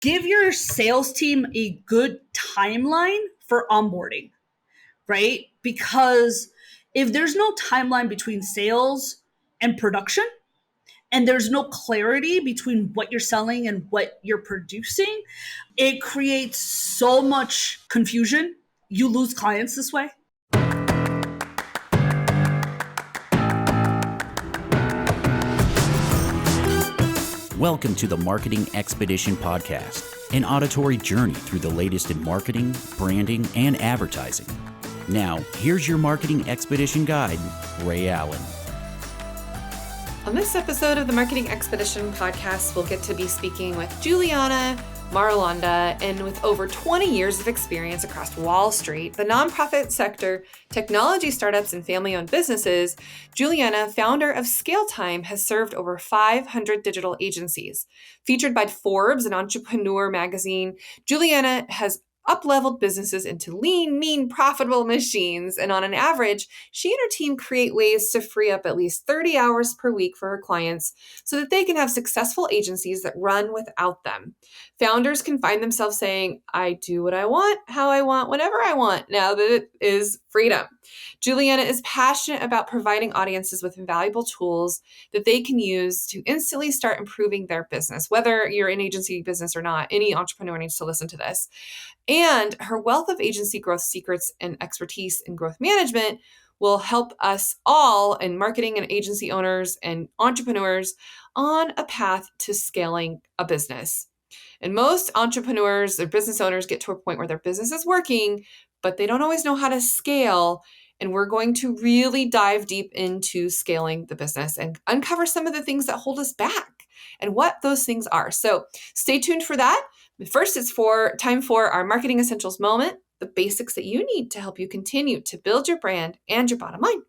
give your sales team a good timeline for onboarding, right? Because if there's no timeline between sales and production, and there's no clarity between what you're selling and what you're producing, it creates so much confusion. You lose clients this way. Welcome to the Marketing Expedition Podcast, an auditory journey through the latest in marketing, branding, and advertising. Now, here's your Marketing Expedition guide, Ray Allen. On this episode of the Marketing Expedition Podcast, we'll get to be speaking with Juliana Marulanda, and with over 20 years of experience across Wall Street, the nonprofit sector, technology startups, and family-owned businesses, Juliana, founder of ScaleTime, has served over 500 digital agencies. Featured by Forbes and Entrepreneur magazine, Juliana has up-leveled businesses into lean, mean, profitable machines. And on an average, she and her team create ways to free up at least 30 hours per week for her clients so that they can have successful agencies that run without them. Founders can find themselves saying, I do what I want, how I want, whenever I want, now that it is freedom. Juliana is passionate about providing audiences with valuable tools that they can use to instantly start improving their business. Whether you're in agency business or not, any entrepreneur needs to listen to this. And her wealth of agency growth secrets and expertise in growth management will help us all in marketing and agency owners and entrepreneurs on a path to scaling a business. And most entrepreneurs or business owners get to a point where their business is working, but they don't always know how to scale. And we're going to really dive deep into scaling the business and uncover some of the things that hold us back and what those things are. So stay tuned for that. First, it's time for our Marketing Essentials moment, the basics that you need to help you continue to build your brand and your bottom line.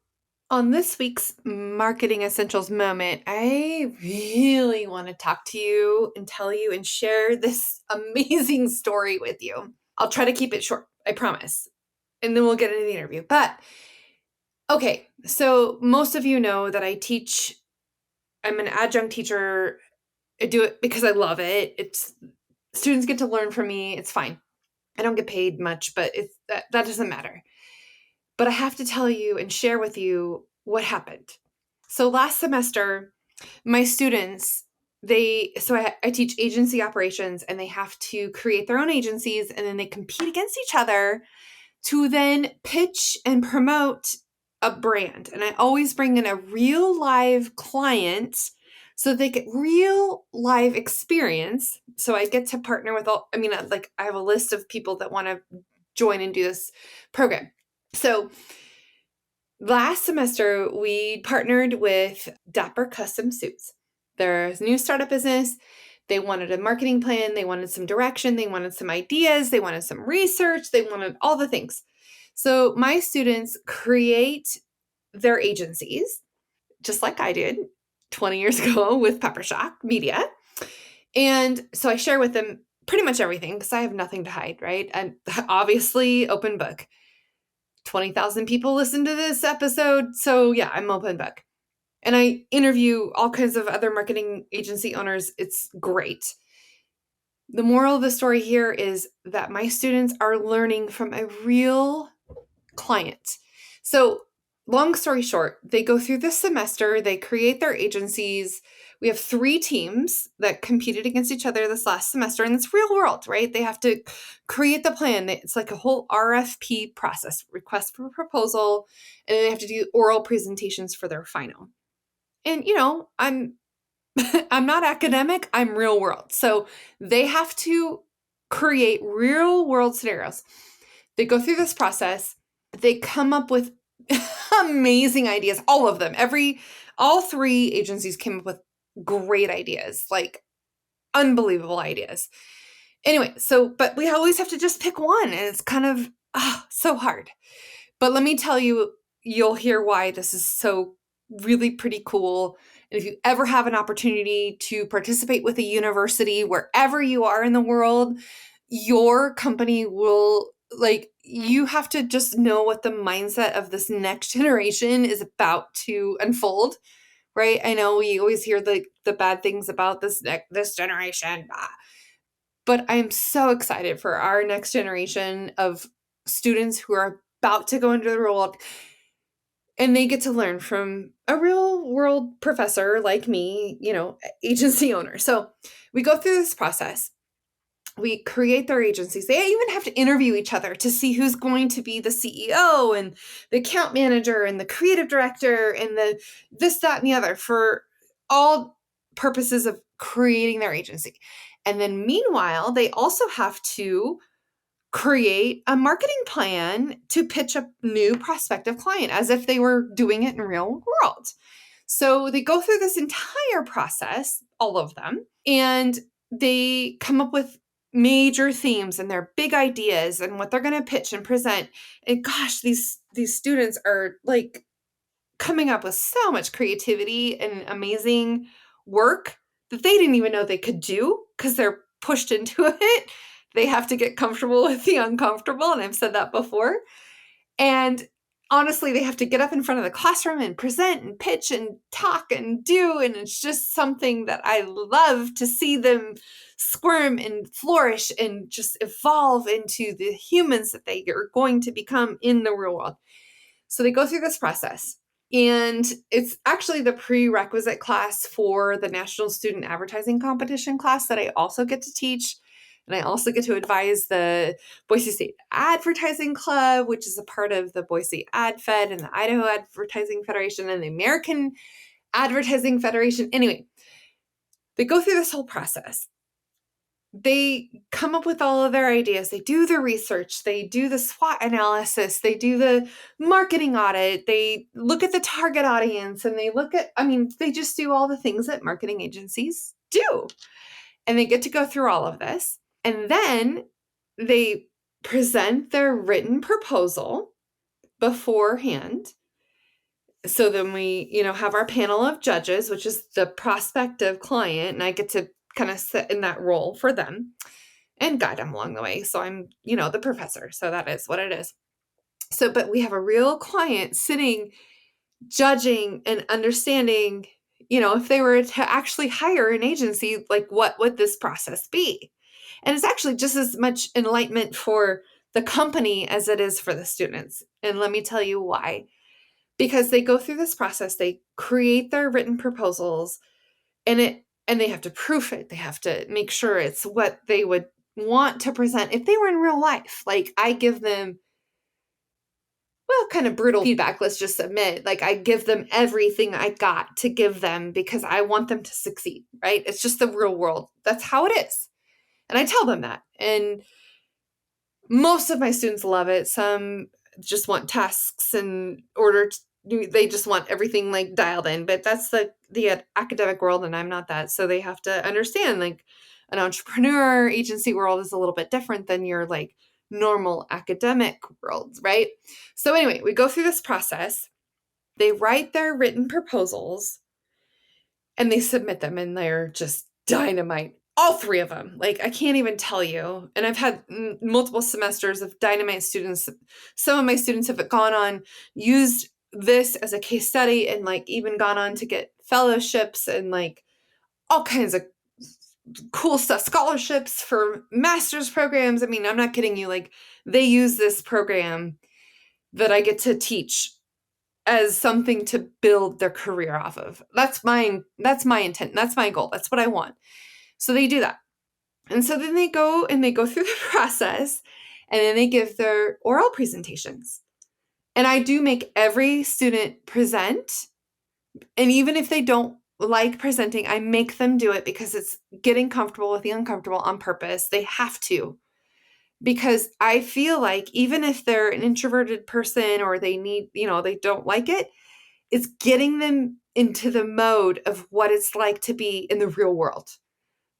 On this week's Marketing Essentials moment, I really want to talk to you and tell you and share this amazing story with you. I'll try to keep it short, I promise. And then we'll get into the interview. But okay, so most of you know that I'm an adjunct teacher. I do it because I love it. Students get to learn from me. It's fine. I don't get paid much, but that doesn't matter. But I have to tell you and share with you what happened. So last semester, my students, I teach agency operations, and they have to create their own agencies, and then they compete against each other to then pitch and promote a brand. And I always bring in a real live client so they get real live experience. So I get to partner with I have a list of people that want to join and do this program. So last semester, we partnered with Dapper Custom Suits. They're a new startup business. They wanted a marketing plan. They wanted some direction. They wanted some ideas. They wanted some research. They wanted all the things. So my students create their agencies, just like I did 20 years ago with Peppershock Media. And so I share with them pretty much everything because I have nothing to hide, right? And obviously open book. 20,000 people listen to this episode. So yeah, I'm open book. And I interview all kinds of other marketing agency owners. It's great. The moral of the story here is that my students are learning from a real client. So long story short, they go through this semester, they create their agencies. We have 3 teams that competed against each other this last semester, and it's real world, right? They have to create the plan. It's like a whole RFP process, request for proposal, and then they have to do oral presentations for their final. And I'm I'm not academic, I'm real world. So they have to create real world scenarios. They go through this process, they come up with amazing ideas, all of them. All 3 agencies came up with great ideas, like unbelievable ideas. Anyway, but we always have to just pick one, and it's kind of so hard. But let me tell you, you'll hear why this is so really pretty cool. And if you ever have an opportunity to participate with a university, wherever you are in the world, your company will, you have to just know what the mindset of this next generation is about to unfold, right? I know we always hear the bad things about this generation. But I'm so excited for our next generation of students who are about to go into the real world, and they get to learn from a real world professor like me, agency owner. So we go through this process. We create their agencies. They even have to interview each other to see who's going to be the CEO and the account manager and the creative director and the this, that, and the other for all purposes of creating their agency. And then meanwhile, they also have to create a marketing plan to pitch a new prospective client as if they were doing it in real world. So they go through this entire process, all of them, and they come up with major themes and their big ideas and what they're going to pitch and present. And gosh, these students are like coming up with so much creativity and amazing work that they didn't even know they could do because they're pushed into it. They have to get comfortable with the uncomfortable, and I've said that before. And honestly, they have to get up in front of the classroom and present and pitch and talk and do. And it's just something that I love to see them squirm and flourish and just evolve into the humans that they are going to become in the real world. So they go through this process. And it's actually the prerequisite class for the National Student Advertising Competition class that I also get to teach. And I also get to advise the Boise State Advertising Club, which is a part of the Boise Ad Fed and the Idaho Advertising Federation and the American Advertising Federation. Anyway, they go through this whole process. They come up with all of their ideas. They do the research. They do the SWOT analysis. They do the marketing audit. They look at the target audience and they just do all the things that marketing agencies do. And they get to go through all of this. And then they present their written proposal beforehand. So then we, have our panel of judges, which is the prospective client, and I get to kind of sit in that role for them and guide them along the way. So I'm, the professor. So that is what it is. So, but we have a real client sitting, judging and understanding, if they were to actually hire an agency, like what would this process be? And it's actually just as much enlightenment for the company as it is for the students. And let me tell you why. Because they go through this process, they create their written proposals, and they have to proof it. They have to make sure it's what they would want to present if they were in real life. Like I give them, kind of brutal feedback, let's just admit. Like I give them everything I got to give them because I want them to succeed, right? It's just the real world. That's how it is. And I tell them that. And most of my students love it. Some just want tasks and they just want everything like dialed in, but that's the academic world, and I'm not that. So they have to understand like an entrepreneur agency world is a little bit different than your like normal academic world, right? So anyway, we go through this process. They write their written proposals and they submit them, and they're just dynamite. All three of them. Like I can't even tell you. And I've had multiple semesters of dynamite students. Some of my students have gone on, used this as a case study, and like even gone on to get fellowships and like all kinds of cool stuff, scholarships for master's programs. I mean, I'm not kidding you. Like they use this program that I get to teach as something to build their career off of. That's my intent. That's my goal. That's what I want. So they do that. And so then they go through the process, and then they give their oral presentations. And I do make every student present. And even if they don't like presenting, I make them do it because it's getting comfortable with the uncomfortable on purpose. They have to. Because I feel like even if they're an introverted person or they need, they don't like it, it's getting them into the mode of what it's like to be in the real world.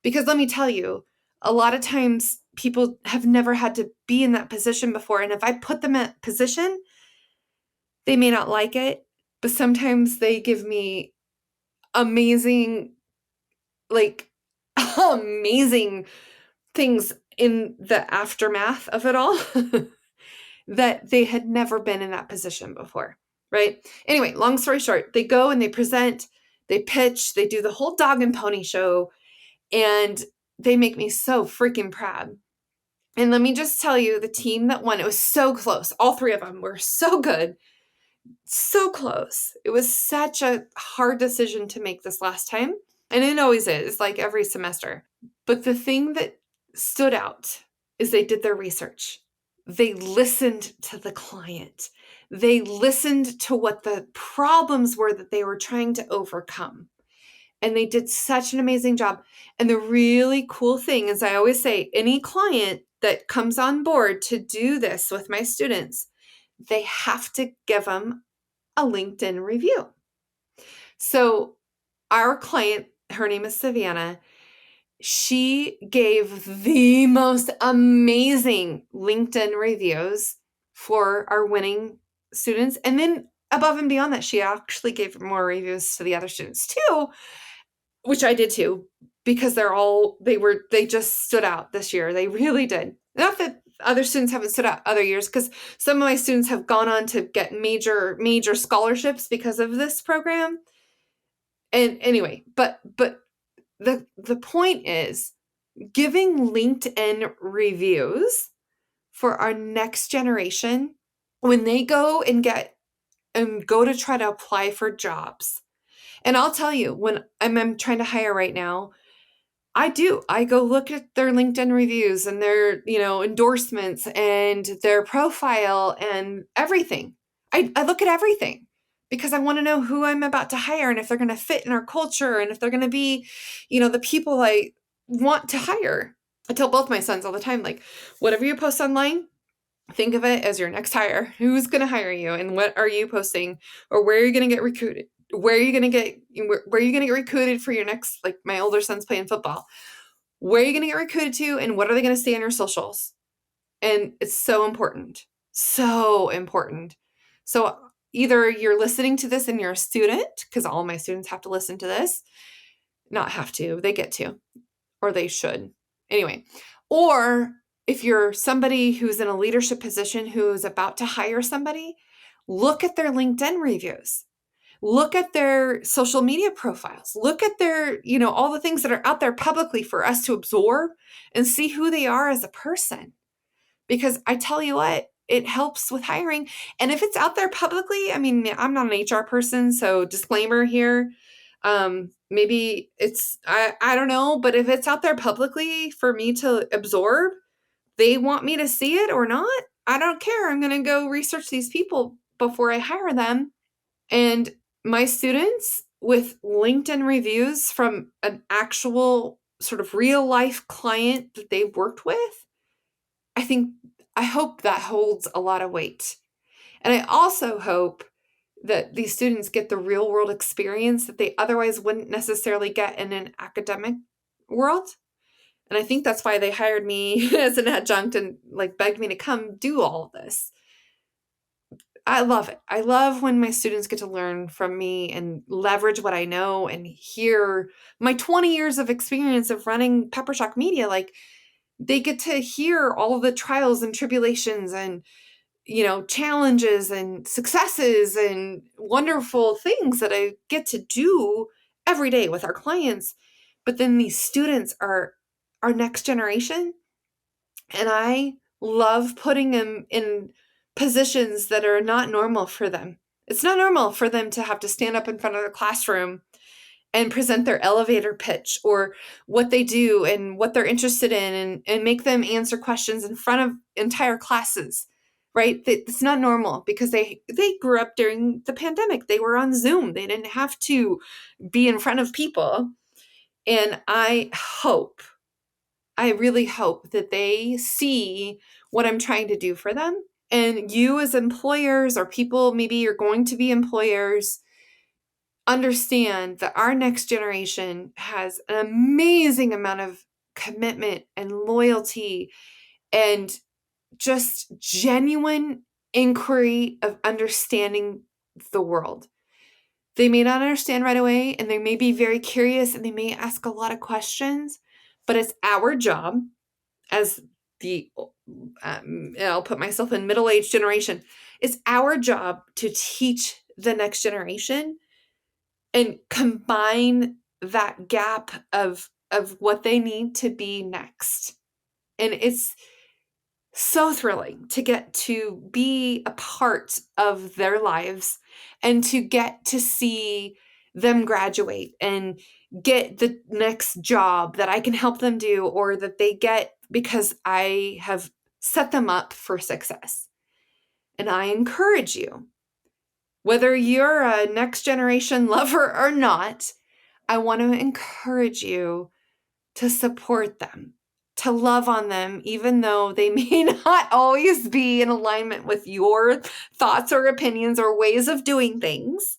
Because let me tell you, a lot of times people have never had to be in that position before. And if I put them in that position, they may not like it, but sometimes they give me amazing things in the aftermath of it all that they had never been in that position before, right? Anyway, long story short, they go and they present, they pitch, they do the whole dog and pony show. And they make me so freaking proud. And let me just tell you, the team that won, it was so close. All three of them were so good, so close. It was such a hard decision to make this last time. And it always is, like every semester. But the thing that stood out is they did their research. They listened to the client. They listened to what the problems were that they were trying to overcome. And they did such an amazing job. And the really cool thing is, I always say, any client that comes on board to do this with my students, they have to give them a LinkedIn review. So our client, her name is Savannah, she gave the most amazing LinkedIn reviews for our winning students. And then above and beyond that, she actually gave more reviews to the other students too, which I did too, because they just stood out this year. They really did. Not that other students haven't stood out other years, because some of my students have gone on to get major scholarships because of this program. And anyway, but the point is, giving LinkedIn reviews for our next generation when they go to try to apply for jobs. And I'll tell you, when I'm trying to hire right now, I go look at their LinkedIn reviews and their, endorsements and their profile and everything. I look at everything because I want to know who I'm about to hire and if they're going to fit in our culture and if they're going to be, the people I want to hire. I tell both my sons all the time, like, whatever you post online, think of it as your next hire. Who's going to hire you and what are you posting, or where are you going to get recruited? Where are you going to get recruited for your next, like my older son's playing football. Where are you going to get recruited to, and what are they going to say on your socials? And it's so important. So important. So either you're listening to this and you're a student, because all my students have to listen to this. Not have to, they get to, or they should. Anyway, or if you're somebody who's in a leadership position who's about to hire somebody, look at their LinkedIn reviews. Look at their social media profiles. Look at their, all the things that are out there publicly for us to absorb and see who they are as a person. Because I tell you what, it helps with hiring. And if it's out there publicly, I mean, I'm not an HR person, so disclaimer here. Maybe it's, I don't know, but if it's out there publicly for me to absorb, they want me to see it or not, I don't care. I'm going to go research these people before I hire them. And my students with LinkedIn reviews from an actual sort of real life client that they've worked with, I hope that holds a lot of weight. And I also hope that these students get the real world experience that they otherwise wouldn't necessarily get in an academic world. And I think that's why they hired me as an adjunct and begged me to come do all of this. I love it. I love when my students get to learn from me and leverage what I know and hear my 20 years of experience of running Peppershock Media. They get to hear all of the trials and tribulations and, challenges and successes and wonderful things that I get to do every day with our clients. But then these students are our next generation. And I love putting them in positions that are not normal for them. It's not normal for them to have to stand up in front of the classroom and present their elevator pitch or what they do and what they're interested in and make them answer questions in front of entire classes, right? It's not normal because they grew up during the pandemic. They were on Zoom. They didn't have to be in front of people. And I really hope that they see what I'm trying to do for them. And you as employers or people, maybe you're going to be employers, understand that our next generation has an amazing amount of commitment and loyalty and just genuine inquiry of understanding the world. They may not understand right away, and they may be very curious, and they may ask a lot of questions, but it's our job as I'll put myself in middle-aged generation. It's our job to teach the next generation and combine that gap of of what they need to be next. And it's so thrilling to get to be a part of their lives and to get to see them graduate and get the next job that I can help them do, or that they get because I have set them up for success. And I encourage you, whether you're a next generation lover or not, I want to encourage you to support them, to love on them, even though they may not always be in alignment with your thoughts or opinions or ways of doing things.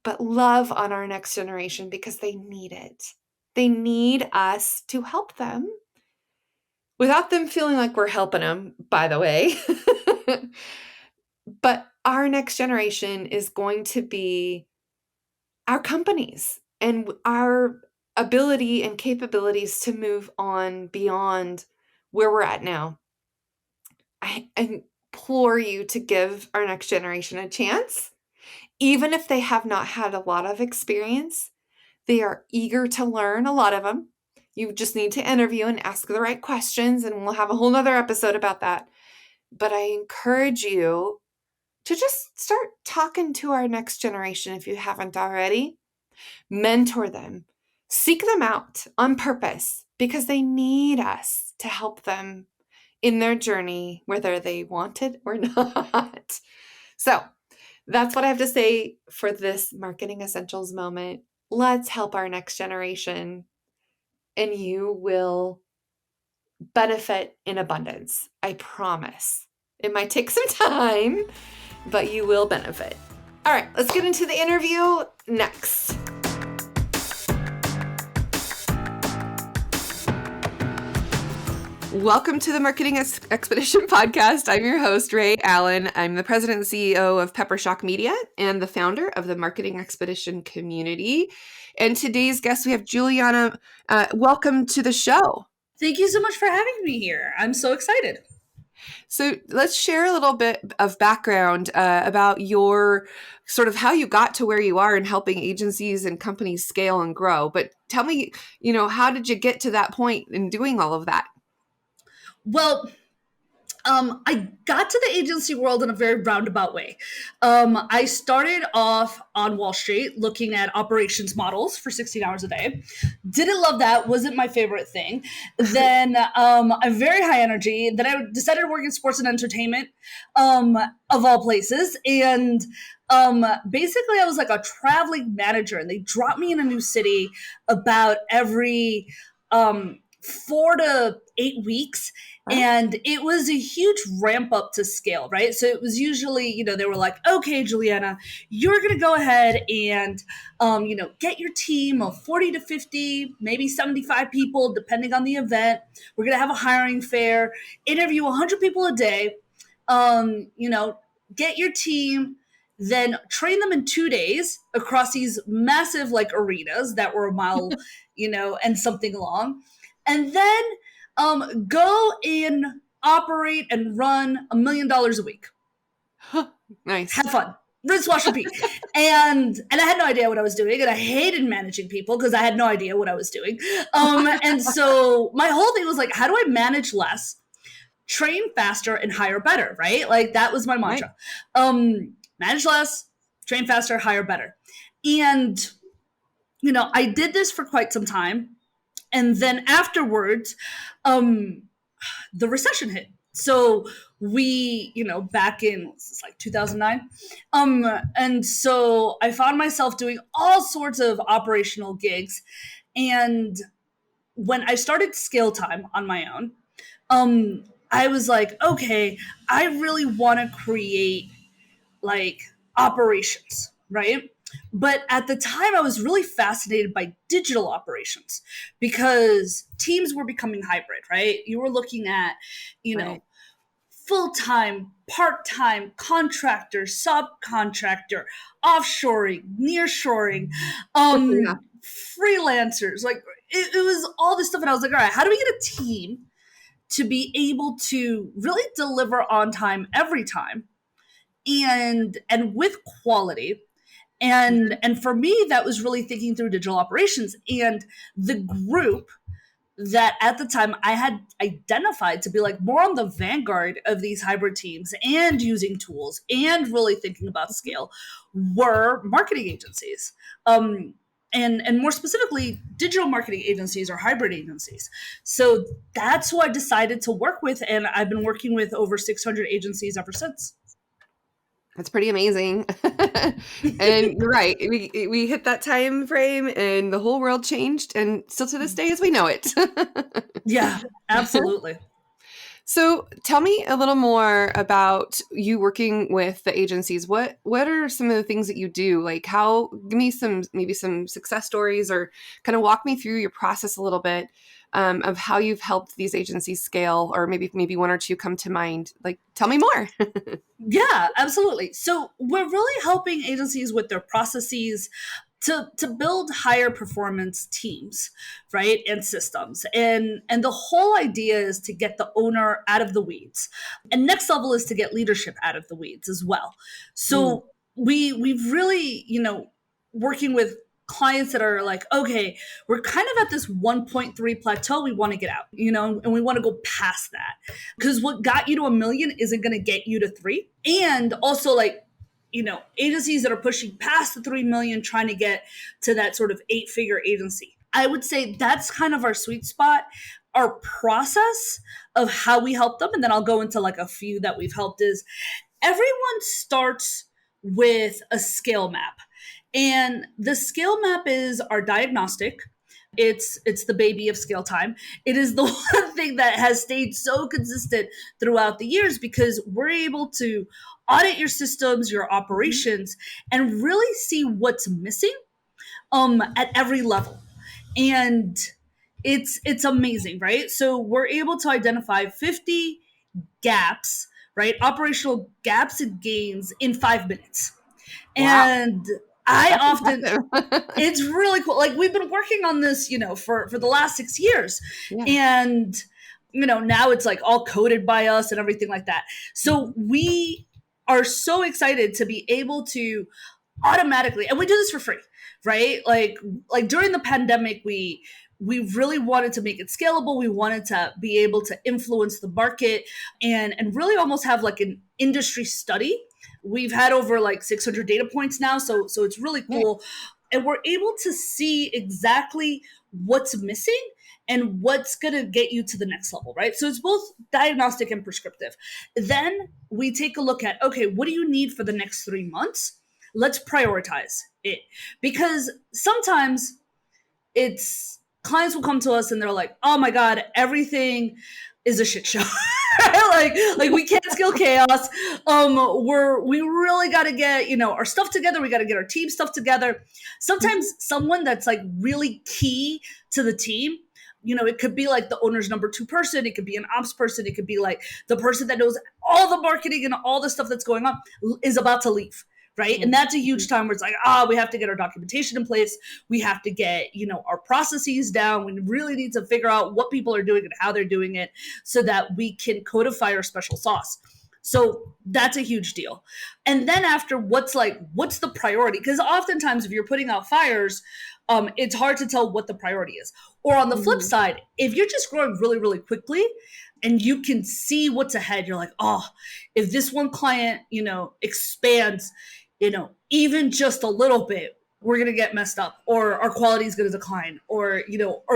But love on our next generation because they need it. They need us to help them without them feeling like we're helping them, by the way. But our next generation is going to be our companies and our ability and capabilities to move on beyond where we're at now. I implore you to give our next generation a chance. Even if they have not had a lot of experience, they are eager to learn, a lot of them. You just need to interview and ask the right questions, and we'll have a whole nother episode about that. But I encourage you to just start talking to our next generation if you haven't already. Mentor them. Seek them out on purpose because they need us to help them in their journey, whether they want it or not. So that's what I have to say for this Marketing Essentials moment. Let's help our next generation, and you will benefit in abundance. I promise. It might take some time, but you will benefit. All right, let's get into the interview next. Welcome to the Marketing Expedition podcast. I'm your host, Ray Allen. I'm the president and CEO of Peppershock Media and the founder of the Marketing Expedition community. And today's guest, we have Juliana. Welcome to the show. Thank you so much for having me here. I'm so excited. So let's share a little bit of background about your sort of how you got to where you are in helping agencies and companies scale and grow. But tell me, how did you get to that point in doing all of that? Well, I got to the agency world in a very roundabout way. I started off on Wall Street looking at operations models for 16 hours a day. Didn't love that. Wasn't my favorite thing. Then I'm very high energy. Then I decided to work in sports and entertainment, of all places. And basically I was like a traveling manager, and they dropped me in a new city about every 4 to 8 weeks. And it was a huge ramp up to scale, right? So it was usually, they were like, okay, Juliana, you're going to go ahead and, get your team of 40 to 50, maybe 75 people, depending on the event. We're going to have a hiring fair, interview 100 people a day, get your team, then train them in 2 days across these massive arenas that were a mile, and something long. And then go and operate and run $1 million a week. Nice. Have fun. Rinse, wash, repeat. And I had no idea what I was doing, and I hated managing people because I had no idea what I was doing. And so my whole thing was how do I manage less, train faster, and hire better, right? That was my mantra. Right. Manage less, train faster, hire better. And, I did this for quite some time. And then afterwards, the recession hit. So we, back in 2009. And so I found myself doing all sorts of operational gigs. And when I started ScaleTime on my own, I was like, okay, I really want to create operations, right? But at the time, I was really fascinated by digital operations because teams were becoming hybrid, right? You were looking at, Right. full-time, part-time, contractor, subcontractor, offshoring, nearshoring, freelancers. It was all this stuff. And I was like, all right, how do we get a team to be able to really deliver on time every time and with quality? And for me, that was really thinking through digital operations. And the group that at the time I had identified to be like more on the vanguard of these hybrid teams and using tools and really thinking about scale were marketing agencies. And more specifically, digital marketing agencies or hybrid agencies. So that's who I decided to work with. And I've been working with over 600 agencies ever since. That's pretty amazing. And you're right. We hit that time frame and the whole world changed, and still to this day as we know it. Yeah, absolutely. So tell me a little more about you working with the agencies. What are some of the things that you do? Like give me maybe some success stories, or kind of walk me through your process a little bit of how you've helped these agencies scale, or maybe one or two come to mind. Like, tell me more. Yeah, absolutely. So we're really helping agencies with their processes to build higher performance teams, right? And systems. And the whole idea is to get the owner out of the weeds. And next level is to get leadership out of the weeds as well. So we've really, working with clients that are like, okay, we're kind of at this 1.3 plateau. We want to get out, and we want to go past that, because what got you to 1 million isn't going to get you to 3. And also, like, agencies that are pushing past the 3 million, trying to get to that sort of 8-figure agency. I would say that's kind of our sweet spot, our process of how we help them. And then I'll go into like a few that we've helped is everyone starts with a scale map. And the scale map is our diagnostic. It's the baby of ScaleTime. It is the one thing that has stayed so consistent throughout the years, because we're able to audit your systems, your operations, and really see what's missing at every level. And it's amazing, right? So we're able to identify 50 gaps, right? Operational gaps and gains in 5 minutes. Wow. And it's really cool. Like, we've been working on this, for the last 6 years. Yeah. And, now it's like all coded by us and everything like that. So we are so excited to be able to automatically, and we do this for free, right? Like during the pandemic, we really wanted to make it scalable. We wanted to be able to influence the market and really almost have like an industry study. We've had over like 600 data points now. So it's really cool. And we're able to see exactly what's missing and what's going to get you to the next level, right? So it's both diagnostic and prescriptive. Then we take a look at, okay, what do you need for the next 3 months? Let's prioritize it. Because sometimes it's clients will come to us and they're like, oh my God, everything is a shit show. like we can't scale chaos. We really got to get, our stuff together. We got to get our team stuff together. Sometimes someone that's like really key to the team, it could be like the owner's number 2 person. It could be an ops person. It could be like the person that knows all the marketing and all the stuff that's going on is about to leave. Right. And that's a huge time where it's like, we have to get our documentation in place. We have to get, our processes down. We really need to figure out what people are doing and how they're doing it so that we can codify our special sauce. So that's a huge deal. And then after, what's the priority? Because oftentimes if you're putting out fires, it's hard to tell what the priority is. Or on the flip side, if you're just growing really, really quickly and you can see what's ahead, you're like, if this one client, expands, even just a little bit, we're going to get messed up, or our quality is going to decline, or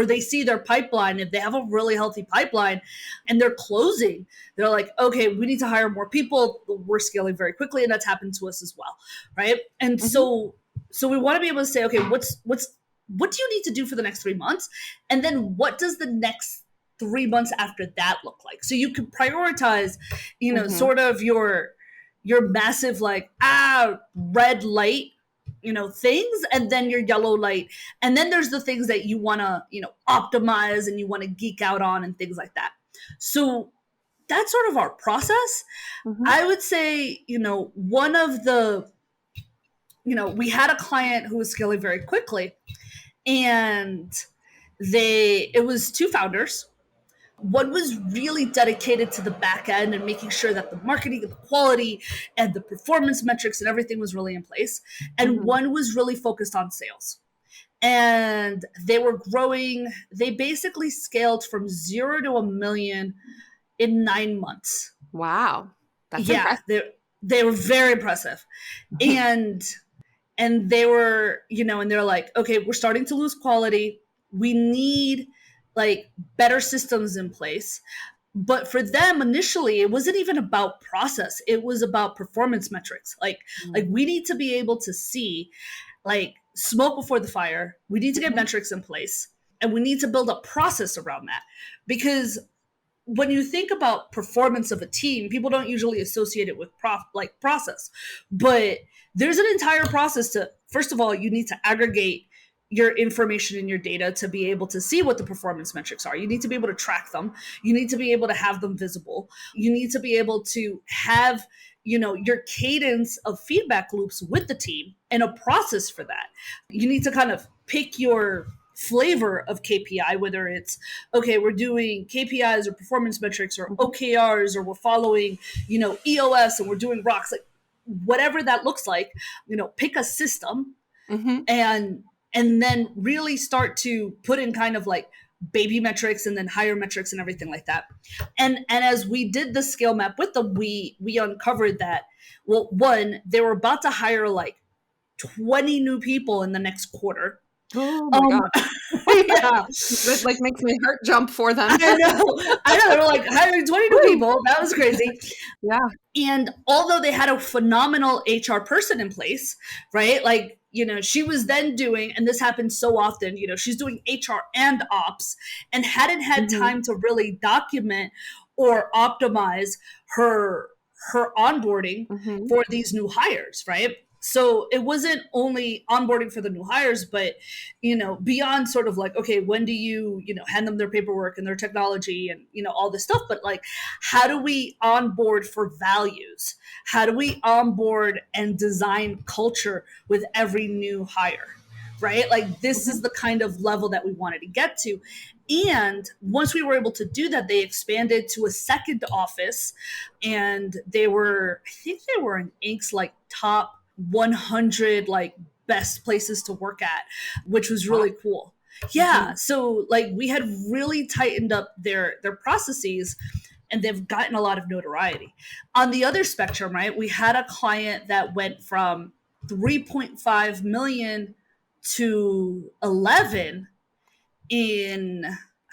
they see their pipeline. If they have a really healthy pipeline and they're closing, they're like, okay, we need to hire more people. We're scaling very quickly. And that's happened to us as well. Right. And so we want to be able to say, okay, what do you need to do for the next 3 months? And then what does the next 3 months after that look like? So you can prioritize, sort of your massive, like, red light, things, and then your yellow light. And then there's the things that you want to, optimize and you want to geek out on and things like that. So that's sort of our process. I would say, one of the, we had a client who was scaling very quickly, and it was 2 founders. One was really dedicated to the back end and making sure that the marketing and the quality and the performance metrics and everything was really in place. And one was really focused on sales. And they were growing. They basically scaled from 0 to 1 million in 9 months. Wow. That's Yeah, impressive. they were very impressive. And they were, and they're like, okay, we're starting to lose quality. We need like better systems in place. But for them initially, it wasn't even about process. It was about performance metrics. Like we need to be able to see like smoke before the fire. We need to get metrics in place, and we need to build a process around that. Because when you think about performance of a team, people don't usually associate it with process, but there's an entire process to, first of all, you need to aggregate your information and your data to be able to see what the performance metrics are. You need to be able to track them. You need to be able to have them visible. You need to be able to have, your cadence of feedback loops with the team and a process for that. You need to kind of pick your flavor of KPI, whether it's, okay, we're doing KPIs or performance metrics or OKRs, or we're following, EOS and we're doing rocks, like whatever that looks like, pick a system and then really start to put in kind of like baby metrics and then higher metrics and everything like that. And as we did the scale map with them, we uncovered that, well, one, they were about to hire like 20 new people in the next quarter. Oh my God. Yeah. It like makes my heart jump for them. I know. They were like hiring 20 new people. That was crazy. Yeah. And although they had a phenomenal HR person in place, right? Like, she was then doing, and this happens so often, she's doing HR and ops and hadn't had time to really document or optimize her onboarding for these new hires, right? So it wasn't only onboarding for the new hires, but, beyond sort of like, okay, when do you, hand them their paperwork and their technology and, all this stuff, but like, how do we onboard for values? How do we onboard and design culture with every new hire? Right? Like this is the kind of level that we wanted to get to. And once we were able to do that, they expanded to a second office, and I think they were in Inc.'s like top 100 like best places to work at, which was really cool. Yeah. So like we had really tightened up their processes, and they've gotten a lot of notoriety. On the other spectrum, right, we had a client that went from 3.5 million to 11 in,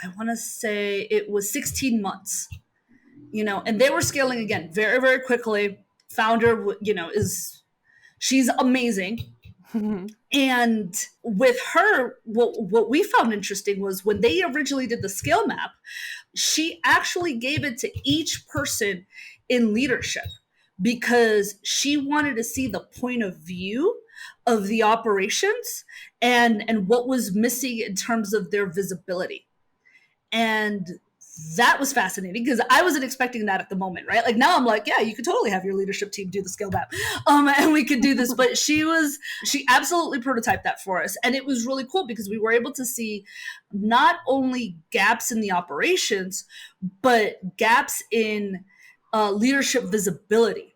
I want to say it was 16 months, and they were scaling again very, very quickly. Founder, she's amazing. And with her, what we found interesting was when they originally did the scale map, she actually gave it to each person in leadership because she wanted to see the point of view of the operations and what was missing in terms of their visibility. And that was fascinating because I wasn't expecting that at the moment, right? Like now I'm like, yeah, you could totally have your leadership team do the scale map, and we could do this. But she absolutely prototyped that for us, and it was really cool because we were able to see not only gaps in the operations, but gaps in leadership visibility.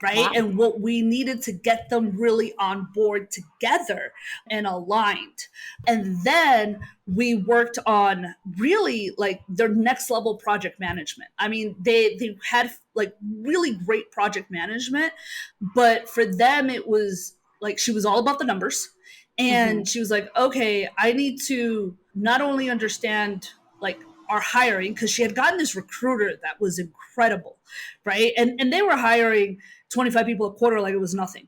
Right. Wow. And what we needed to get them really on board together and aligned. And then we worked on really like their next level project management. I mean, they had like really great project management, but for them, it was like, she was all about the numbers. And she was like, okay, I need to not only understand like our hiring, because she had gotten this recruiter that was incredible. Right. And they were hiring 25 people a quarter like it was nothing.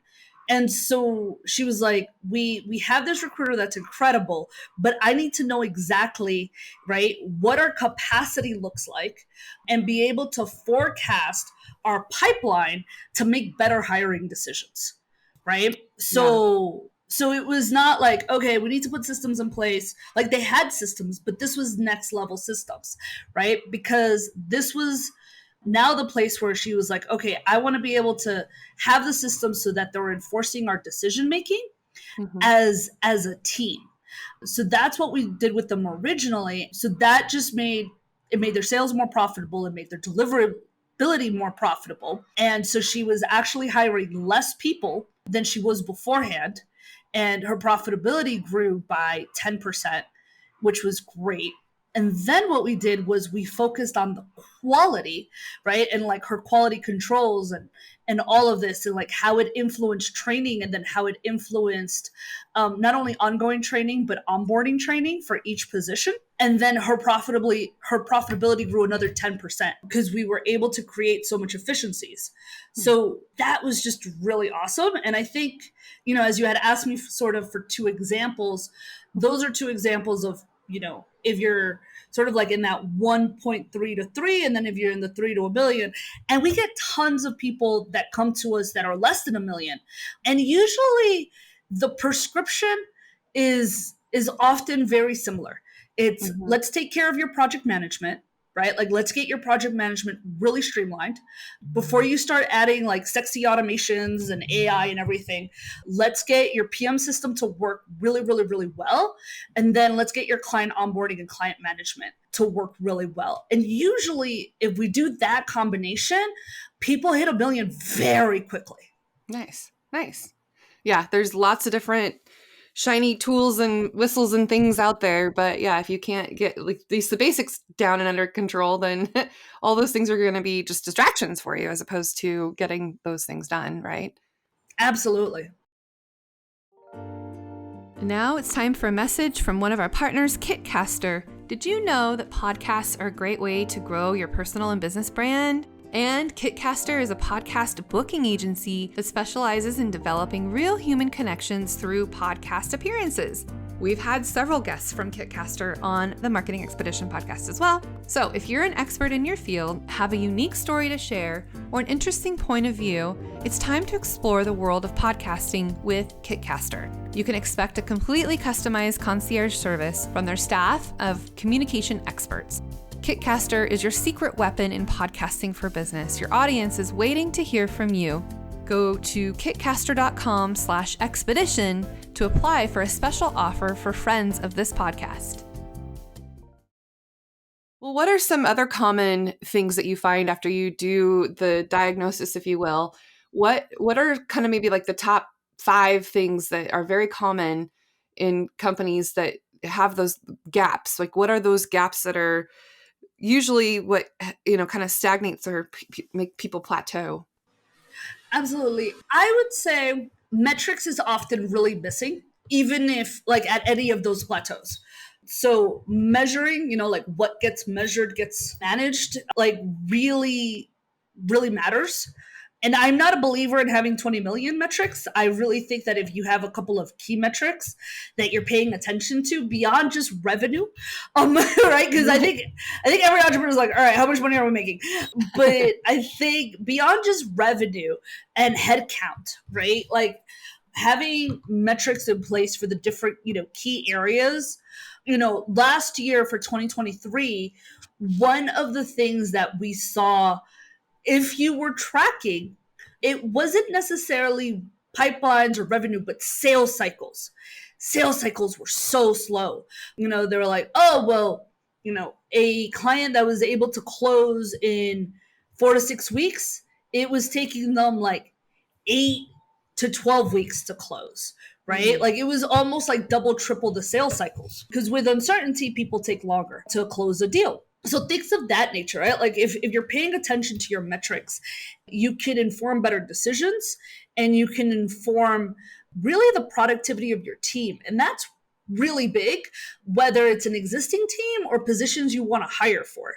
And so she was like, we have this recruiter that's incredible, but I need to know exactly, right, what our capacity looks like and be able to forecast our pipeline to make better hiring decisions, right? So it was not like, okay, we need to put systems in place. Like they had systems, but this was next level systems, right? Because this was now the place where she was like, okay, I want to be able to have the system so that they're enforcing our decision making as a team. So that's what we did with them originally. So that just made It made their sales more profitable. It made their deliverability more profitable. And so she was actually hiring less people than she was beforehand. And her profitability grew by 10%, which was great. And then what we did was we focused on the quality, right? And like her quality controls and all of this, and like how it influenced training, and then how it influenced not only ongoing training but onboarding training for each position. And then her profitability grew another 10% because we were able to create so much efficiencies. So that was just really awesome. And I think, as you had asked me sort of for two examples, those are two examples of, if you're sort of like in that 1.3 to 3, and then if you're in the 3 to a million. And we get tons of people that come to us that are less than a million. And usually the prescription is often very similar. It's let's take care of your project management, right? Like, let's get your project management really streamlined before you start adding like sexy automations and AI and everything. Let's get your PM system to work really, really, really well. And then let's get your client onboarding and client management to work really well. And usually if we do that combination, people hit a million very quickly. Nice. Yeah, there's lots of different shiny tools and whistles and things out there. But yeah, if you can't get like at least the basics down and under control, then all those things are going to be just distractions for you as opposed to getting those things done, right? Absolutely. Now it's time for a message from one of our partners, Kitcaster. Did you know that podcasts are a great way to grow your personal and business brand? And Kitcaster is a podcast booking agency that specializes in developing real human connections through podcast appearances. We've had several guests from Kitcaster on the Marketing Expedition podcast as well. So if you're an expert in your field, have a unique story to share, or an interesting point of view, it's time to explore the world of podcasting with Kitcaster. You can expect a completely customized concierge service from their staff of communication experts. Kitcaster is your secret weapon in podcasting for business. Your audience is waiting to hear from you. Go to kitcaster.com/expedition to apply for a special offer for friends of this podcast. Well, what are some other common things that you find after you do the diagnosis, if you will? What are kind of maybe like the top 5 things that are very common in companies that have those gaps? Like, what are those gaps that are usually what, kind of stagnates or make people plateau? Absolutely. I would say metrics is often really missing, even if like at any of those plateaus. So measuring, like what gets measured gets managed, like really, really matters. And I'm not a believer in having 20 million metrics. I really think that if you have a couple of key metrics that you're paying attention to beyond just revenue, right? Because I think every entrepreneur is like, all right, how much money are we making? But I think beyond just revenue and headcount, right? Like having metrics in place for the different, key areas. Last year for 2023, one of the things that we saw, if you were tracking, it wasn't necessarily pipelines or revenue, but sales cycles. Sales cycles were so slow. They were like, oh, well, a client that was able to close in 4 to 6 weeks, it was taking them like 8 to 12 weeks to close, right? Mm-hmm. Like it was almost like double, triple the sales cycles, because with uncertainty, people take longer to close a deal. So things of that nature, right? Like if you're paying attention to your metrics, you can inform better decisions and you can inform really the productivity of your team. And that's really big, whether it's an existing team or positions you want to hire for.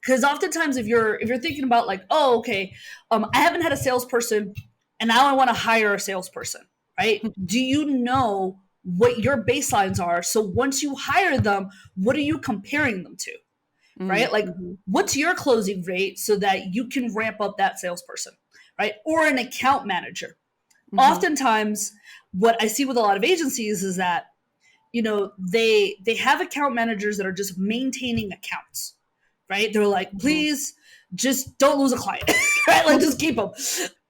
Because oftentimes if you're thinking about like, oh, okay, I haven't had a salesperson and now I want to hire a salesperson, right? Do you know what your baselines are? So once you hire them, what are you comparing them to? Right? Like, what's your closing rate so that you can ramp up that salesperson, right? Or an account manager. Mm-hmm. Oftentimes, what I see with a lot of agencies is that, they have account managers that are just maintaining accounts, right? They're like, please just don't lose a client, right? Like, just keep them.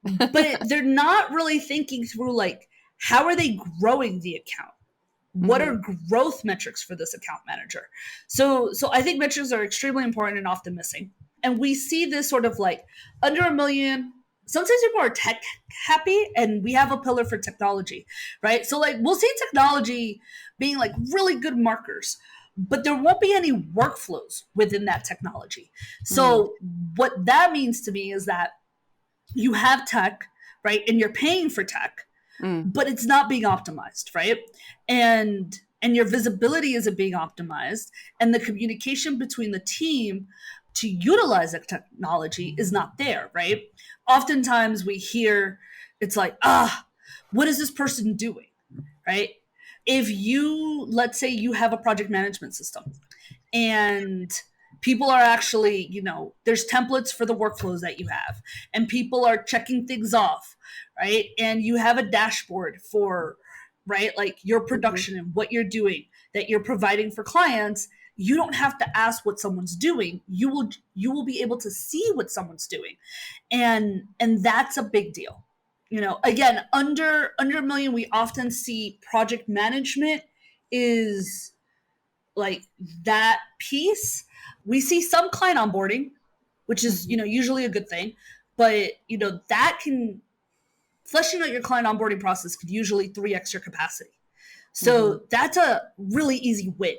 But they're not really thinking through, like, how are they growing the account? What are growth metrics for this account manager? So I think metrics are extremely important and often missing. And we see this sort of like under $1 million. Sometimes people are tech happy, and we have a pillar for technology, right? So like we'll see technology being like really good markers, but there won't be any workflows within that technology. So what that means to me is that you have tech, right? And you're paying for tech, but it's not being optimized, right? And your visibility isn't being optimized, and the communication between the team to utilize that technology is not there, right? Oftentimes we hear it's like, what is this person doing, right? If you, let's say you have a project management system and people are actually, there's templates for the workflows that you have, and people are checking things off, right? And you have a dashboard for, right, like your production and what you're doing that you're providing for clients. You don't have to ask what someone's doing. You will be able to see what someone's doing. And that's a big deal. Again, under $1 million, we often see project management is like that piece. We see some client onboarding, which is, usually a good thing, but that can, fleshing out your client onboarding process could usually 3x your capacity. So that's a really easy win.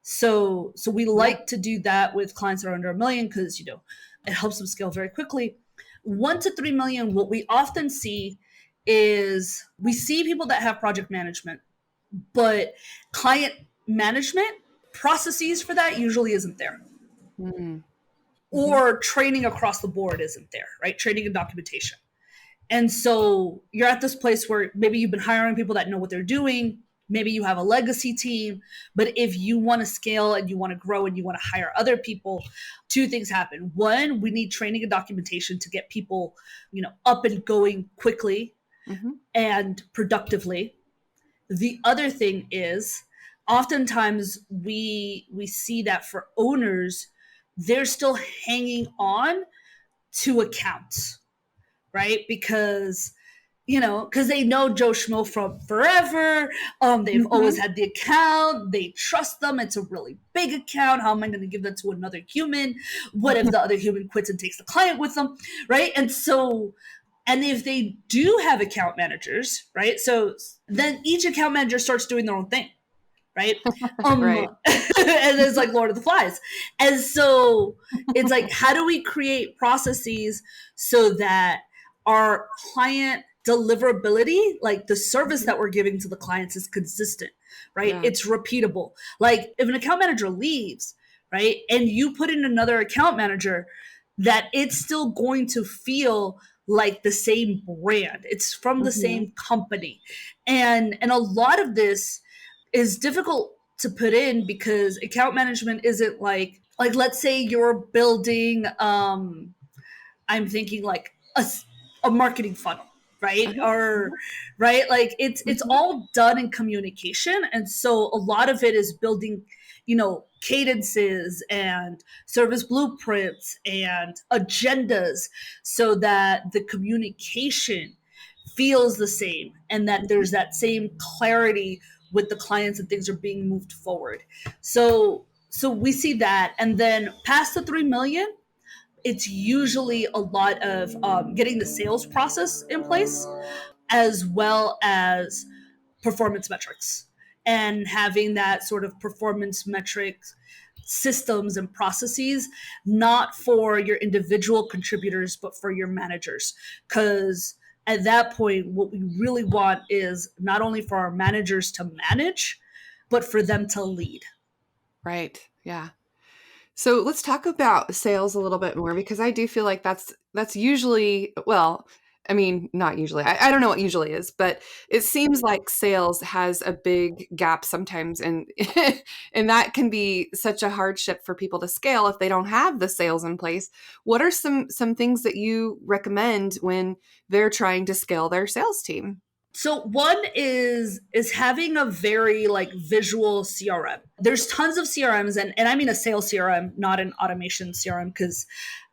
So we like to do that with clients that are under $1 million because, it helps them scale very quickly. 1 to 3 million, what we often see is we see people that have project management, but client management processes for that usually isn't there. Or training across the board isn't there, right? Training and documentation. And so you're at this place where maybe you've been hiring people that know what they're doing. Maybe you have a legacy team, but if you want to scale and you want to grow and you want to hire other people, 2 things happen. 1, we need training and documentation to get people, up and going quickly and productively. The other thing is oftentimes we see that for owners, they're still hanging on to accounts, right? Because they know Joe Schmo from forever. They've always had the account. They trust them. It's a really big account. How am I going to give that to another human? What if the other human quits and takes the client with them, right? And if they do have account managers, right? So then each account manager starts doing their own thing, right? Right. And it's like Lord of the Flies. And so it's like, how do we create processes so that our client deliverability, like the service that we're giving to the clients, is consistent, right? It's repeatable. Like if an account manager leaves, right, and you put in another account manager, that it's still going to feel like the same brand. It's from the same company. And a lot of this is difficult to put in because account management isn't like let's say you're building, I'm thinking like a marketing funnel, right? Or right, like it's all done in communication, and so a lot of it is building, cadences and service blueprints and agendas so that the communication feels the same and that there's that same clarity with the clients and things are being moved forward. So we see that, and then past the 3 million. It's usually a lot of getting the sales process in place, as well as performance metrics, and having that sort of performance metrics systems and processes, not for your individual contributors, but for your managers. Because at that point, what we really want is not only for our managers to manage, but for them to lead. Right. Yeah. So let's talk about sales a little bit more, because I do feel like that's usually, well, I mean, not usually. I don't know what usually is, but it seems like sales has a big gap sometimes, and and that can be such a hardship for people to scale if they don't have the sales in place. What are some things that you recommend when they're trying to scale their sales team? So one is having a very visual CRM. There's tons of CRMs, and I mean a sales CRM, not an automation CRM, because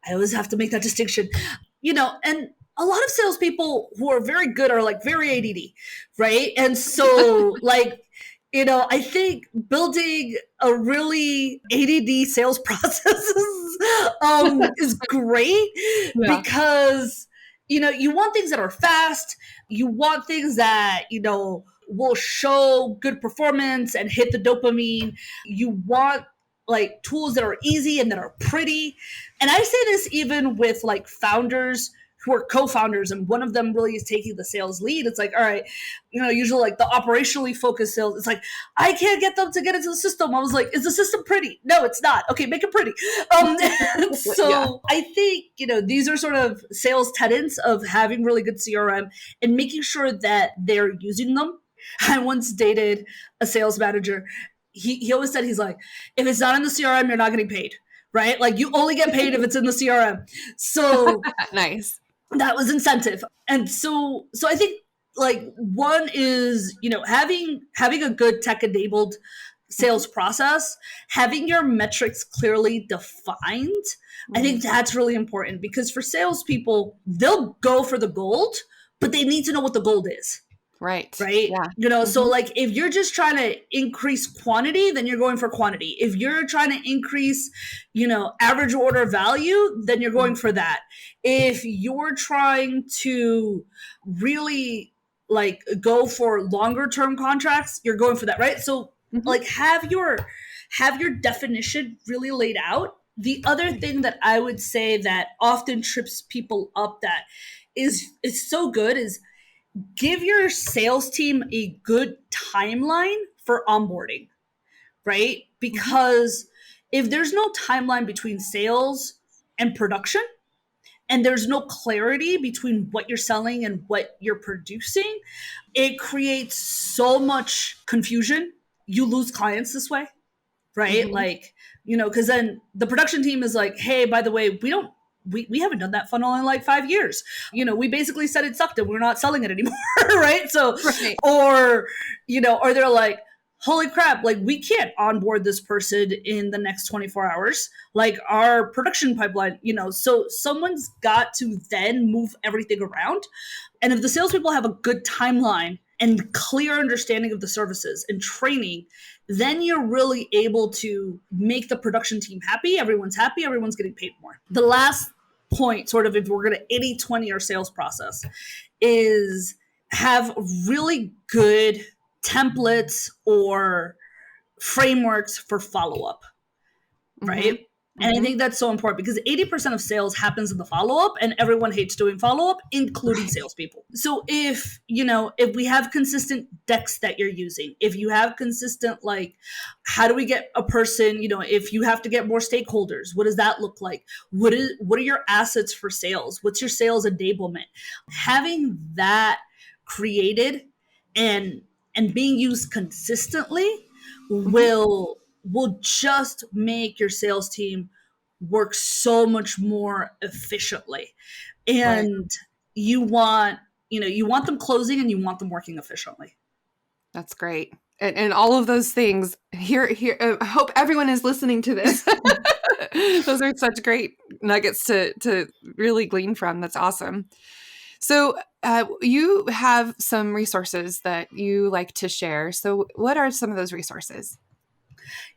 I always have to make that distinction. And a lot of salespeople who are very good are very ADD, right? And so I think building a really ADD sales process is great Yeah. because, you want things that are fast. You want things that, will show good performance and hit the dopamine. You want like tools that are easy and that are pretty. And I say this even with like founders who are co-founders and one of them really is taking the sales lead. It's like, all right, usually like the operationally focused sales, it's like, I can't get them to get into the system. I was like, is the system pretty? No, it's not. Okay, make it pretty. So Yeah. I think, these are sort of sales tenets of having really good CRM and making sure that they're using them. I once dated a sales manager. He always said, he's like, if it's not in the CRM, you're not getting paid, right? Like you only get paid if it's in the CRM. So Nice. that was incentive. And so I think like one is, having a good tech enabled sales process, having your metrics clearly defined. I think that's really important because for salespeople, they'll go for the gold, but they need to know what the gold is. Right. Right. Yeah. So like if you're just trying to increase quantity, then you're going for quantity. If you're trying to increase, average order value, then you're going for that. If you're trying to really like go for longer term contracts, you're going for that. Right. So like have your definition really laid out. The other thing that I would say that often trips people up that is so good is give your sales team a good timeline for onboarding, right? Because if there's no timeline between sales and production, and there's no clarity between what you're selling and what you're producing, it creates so much confusion. You lose clients this way, right? Like, because then the production team is like, hey, by the way, we haven't done that funnel in like 5 years. We basically said it sucked and we're not selling it anymore, right? So, Right. or they're like, holy crap, like we can't onboard this person in the next 24 hours. Like our production pipeline, so someone's got to then move everything around. And if the salespeople have a good timeline and clear understanding of the services and training, then you're really able to make the production team happy. Everyone's happy. Everyone's getting paid more. The last point, sort of, if we're going to 80-20 our sales process, is have really good templates or frameworks for follow-up, right? And I think that's so important because 80% of sales happens in the follow-up and everyone hates doing follow-up, including salespeople. So if we have consistent decks that you're using, if you have consistent, like, how do we get a person, if you have to get more stakeholders, what does that look like? What are your assets for sales? What's your sales enablement? Having that created and being used consistently will just make your sales team work so much more efficiently. And you want them closing and you want them working efficiently. That's great. And all of those things here, I hope everyone is listening to this. Those are such great nuggets to really glean from. That's awesome. So you have some resources that you like to share. So what are some of those resources?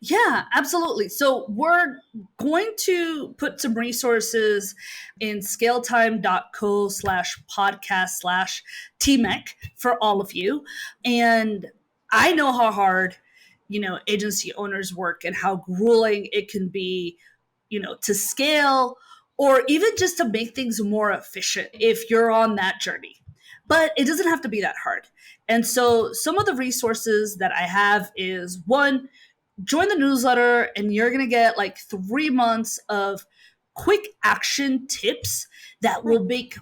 Yeah, absolutely. So we're going to put some resources in scaletime.co/podcast/TMEC for all of you. And I know how hard, agency owners work and how grueling it can be, to scale or even just to make things more efficient if you're on that journey. But it doesn't have to be that hard. And so some of the resources that I have is one, join the newsletter and you're going to get like 3 months of quick action tips that will make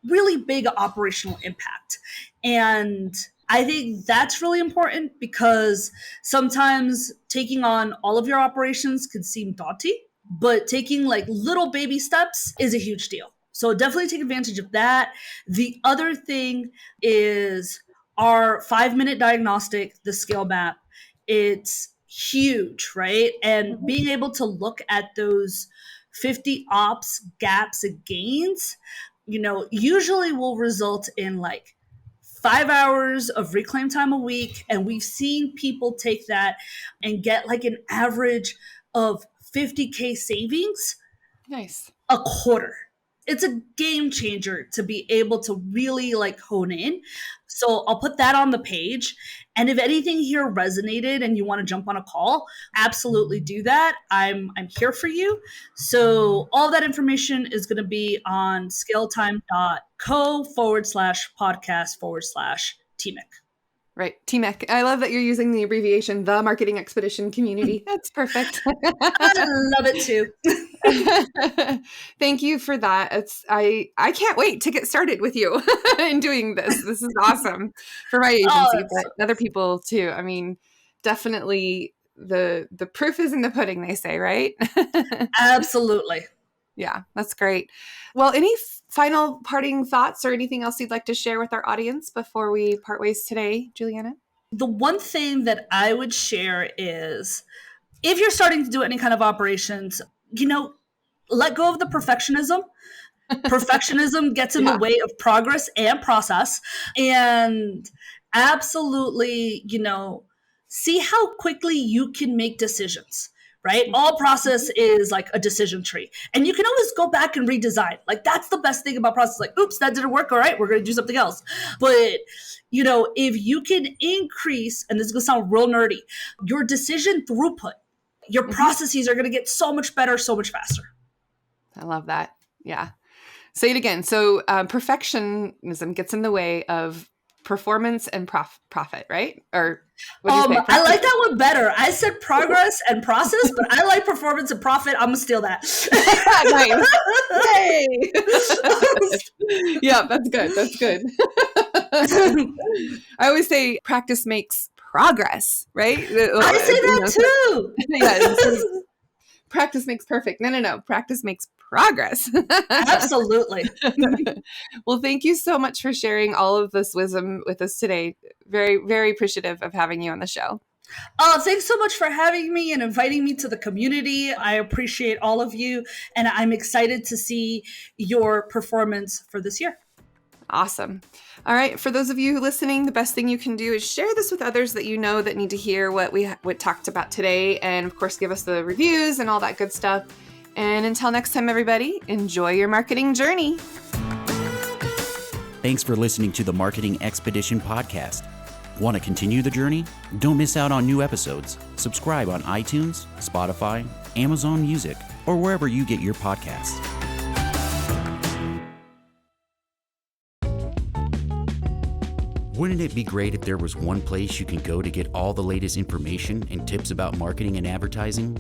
really big operational impact. And I think that's really important because sometimes taking on all of your operations can seem daunting, but taking like little baby steps is a huge deal. So definitely take advantage of that. The other thing is our 5-minute diagnostic, the scale map. It's huge, right? And being able to look at those 50 ops gaps and gains, usually will result in like 5 hours of reclaim time a week. And we've seen people take that and get like an average of 50K savings Nice. a quarter. It's a game changer to be able to really like hone in. So I'll put that on the page. And if anything here resonated and you want to jump on a call, absolutely do that. I'm here for you. So all that information is going to be on scaletime.co/podcast/TMEC. Right. TMEC. I love that you're using the abbreviation, the Marketing Expedition Community. That's perfect. I love it too. Thank you for that. I can't wait to get started with you in doing this. This is awesome for my agency, but other people too. I mean, definitely the proof is in the pudding, they say, right? Absolutely. Yeah, that's great. Well, any final parting thoughts or anything else you'd like to share with our audience before we part ways today, Juliana? The one thing that I would share is if you're starting to do any kind of operations, let go of the perfectionism. Perfectionism gets in the way of progress and process. And absolutely, see how quickly you can make decisions. Right? All process is like a decision tree. And you can always go back and redesign. Like that's the best thing about process. Like, oops, that didn't work. All right, we're going to do something else. But, if you can increase, and this is going to sound real nerdy, your decision throughput, your processes are going to get so much better, so much faster. I love that. Yeah. Say it again. So perfectionism gets in the way of performance and profit, right? Or what do you say? I like that one better. I said progress and process, but I like performance and profit. I'm gonna steal that. Nice. Yay. Yeah, that's good. That's good. I always say practice makes progress, right? I say that too. Yeah. Practice makes perfect. No. Practice makes progress. Absolutely. Well, thank you so much for sharing all of this wisdom with us today. Very, very appreciative of having you on the show. Thanks so much for having me and inviting me to the community. I appreciate all of you, and I'm excited to see your performance for this year. Awesome. All right. For those of you listening, the best thing you can do is share this with others that you know that need to hear what we talked about today. And of course, give us the reviews and all that good stuff. And until next time, everybody, enjoy your marketing journey. Thanks for listening to the Marketing Expedition podcast. Want to continue the journey? Don't miss out on new episodes. Subscribe on iTunes, Spotify, Amazon Music, or wherever you get your podcasts. Wouldn't it be great if there was one place you can go to get all the latest information and tips about marketing and advertising?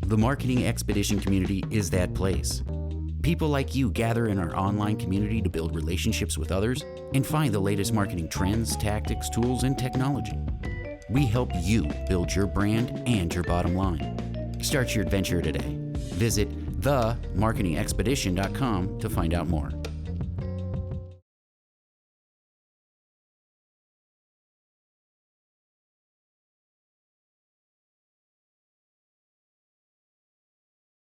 The Marketing Expedition community is that place. People like you gather in our online community to build relationships with others and find the latest marketing trends, tactics, tools, and technology. We help you build your brand and your bottom line. Start your adventure today. Visit themarketingexpedition.com to find out more.